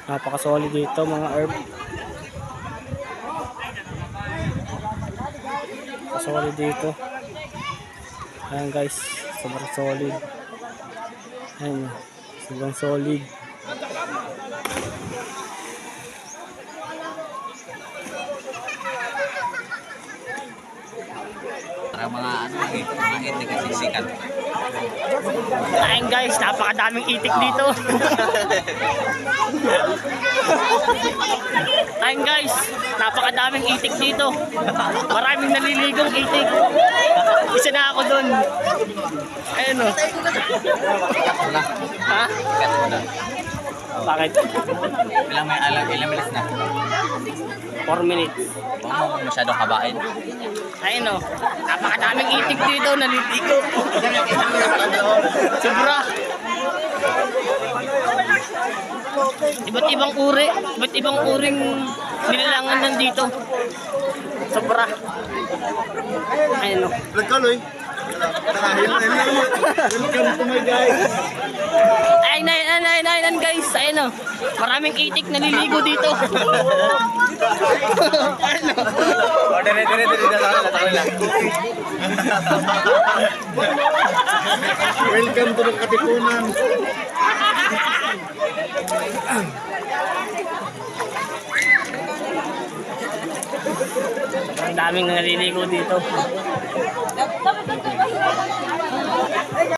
Napaka-solid dito mga herb. Solid dito. Ayan guys, sobrang solid. Ayan, sobrang solid. Para mga itik at sisikat. Ayan guys, napakadaming itik dito. Ayan guys, napakadaming itik dito. Maraming naliligong itik. Isa na ako dun. Ayan o. Ha? Bakit? Ilang minutes na? 4 minutes. Huwag mo masyadong habain. Ayun o, napakadaming itik dito, naliligo. Sobra. Iba't ibang uri, iba't ibang uring nilalangan nandito. Sobra. Ayun o. Nagkaloy. Welcome to my guys. Ayun guys, ayun o. Maraming itik naliligo dito. Ayun o. Dire lang. Welcome to the Katipunan. Ang daming naliligo dito.